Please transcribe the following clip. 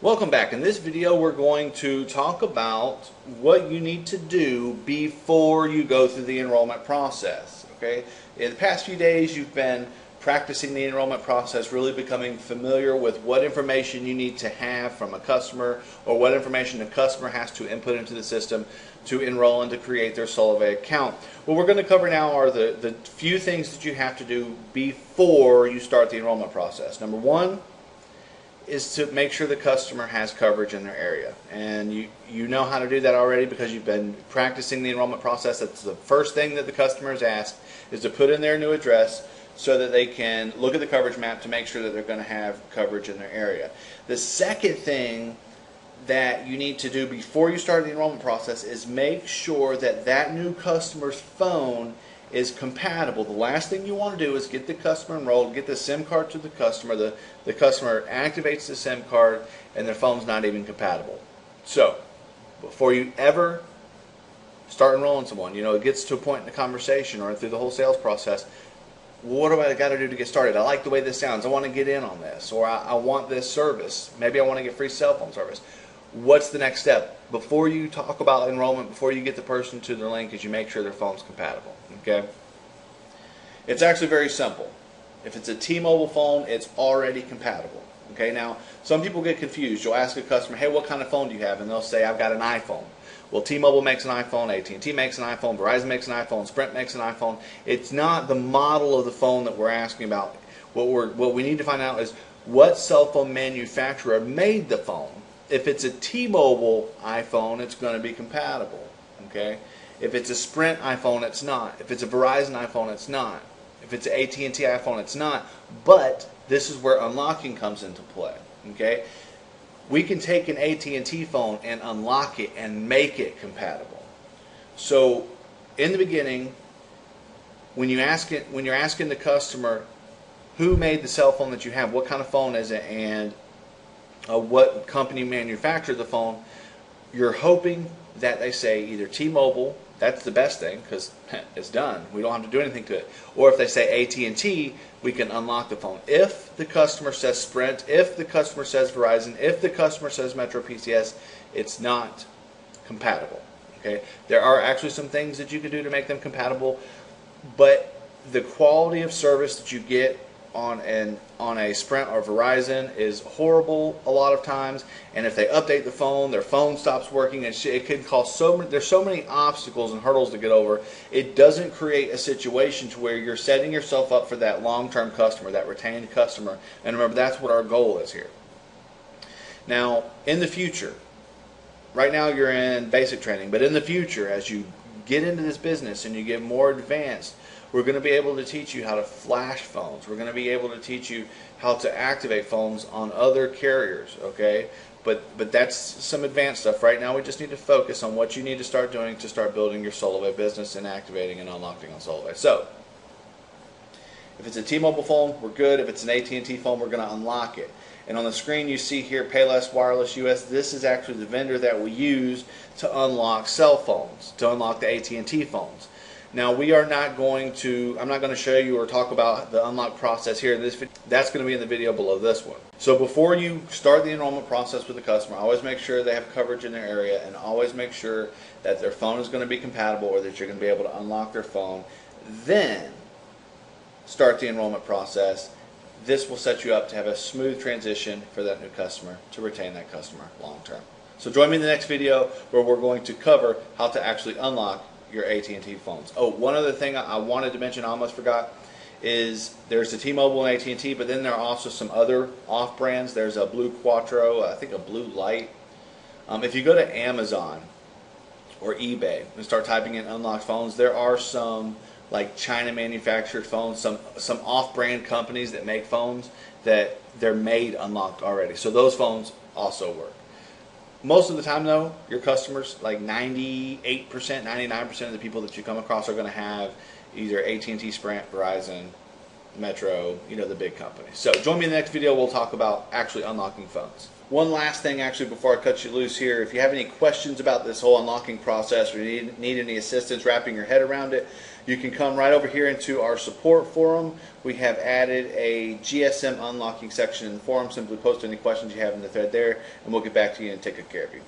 Welcome back. In this video we're going to talk about what you need to do before you go through the enrollment process. Okay? In the past few days you've been practicing the enrollment process, really becoming familiar with what information you need to have from a customer or what information the customer has to input into the system to enroll and to create their Solivay account. What we're going to cover now are the few things that you have to do before you start the enrollment process. Number one is to make sure the customer has coverage in their area. And you know how to do that already because you've been practicing the enrollment process. That's the first thing that the customer is asked, is to put in their new address so that they can look at the coverage map to make sure that they're going to have coverage in their area. The second thing that you need to do before you start the enrollment process is make sure that that new customer's phone is compatible. The last thing you want to do is get the customer enrolled, get the SIM card to the customer, the customer activates the SIM card, and their phone's not even compatible. So, before you ever start enrolling someone, it gets to a point in the conversation or through the whole sales process, what do I got to do to get started? I like the way this sounds. I want to get in on this, or I want this service. Maybe I want to get free cell phone service. What's the next step? Before you talk about enrollment, before you get the person to the link, is you make sure their phone's compatible. Okay? It's actually very simple. If it's a T-Mobile phone, it's already compatible. Okay? Now, some people get confused. You'll ask a customer, hey, what kind of phone do you have? And they'll say, I've got an iPhone. Well, T-Mobile makes an iPhone, AT&T makes an iPhone, Verizon makes an iPhone, Sprint makes an iPhone. It's not the model of the phone that we're asking about. What we need to find out is what cell phone manufacturer made the phone. If it's a T-Mobile iPhone, it's going to be compatible. Okay? If it's a Sprint iPhone, it's not. If it's a Verizon iPhone, it's not. If it's an AT&T iPhone, it's not. But this is where unlocking comes into play. Okay? We can take an AT&T phone and unlock it and make it compatible. So, in the beginning, when you're asking the customer who made the cell phone that you have, what kind of phone is it, and what company manufactured the phone, you're hoping that they say either T-Mobile, that's the best thing because it's done. We don't have to do anything to it. Or if they say AT&T, we can unlock the phone. If the customer says Sprint, if the customer says Verizon, if the customer says Metro PCS, it's not compatible. Okay? There are actually some things that you can do to make them compatible, but the quality of service that you get on a Sprint or Verizon is horrible a lot of times, and if they update the phone, their phone stops working, and it can cause there's so many obstacles and hurdles to get over. It doesn't create a situation to where you're setting yourself up for that long-term customer, that retained customer. And remember, that's what our goal is here. Now, in the future, right now you're in basic training, but in the future, as you get into this business and you get more advanced, we're going to be able to teach you how to flash phones. We're going to be able to teach you how to activate phones on other carriers, okay? But that's some advanced stuff. Right now we just need to focus on what you need to start doing to start building your Solivay business and activating and unlocking on Solivay. So, if it's a T-Mobile phone, we're good. If it's an AT&T phone, we're going to unlock it. And on the screen you see here, Payless Wireless US, this is actually the vendor that we use to unlock cell phones, to unlock the AT&T phones. Now we are not going to, I'm not going to show you or talk about the unlock process here in this video. That's going to be in the video below this one. So before you start the enrollment process with the customer, always make sure they have coverage in their area, and always make sure that their phone is going to be compatible or that you're going to be able to unlock their phone. Then start the enrollment process. This will set you up to have a smooth transition for that new customer, to retain that customer long term. So join me in the next video where we're going to cover how to actually unlock your AT&T phones. Oh, one other thing I wanted to mention, I almost forgot, is there's the T-Mobile and AT&T, but then there are also some other off-brands. There's a Blue Quattro, I think a Blue Light. If you go to Amazon or eBay and start typing in unlocked phones, there are some like China manufactured phones, some off-brand companies that make phones that they're made unlocked already. So those phones also work. Most of the time, though, your customers, like 98%, 99% of the people that you come across are going to have either AT&T, Sprint, Verizon, Metro, you know, the big companies. So join me in the next video. We'll talk about actually unlocking phones. One last thing actually before I cut you loose here, if you have any questions about this whole unlocking process or need any assistance wrapping your head around it, you can come right over here into our support forum. We have added a GSM unlocking section in the forum. Simply post any questions you have in the thread there and we'll get back to you and take good care of you.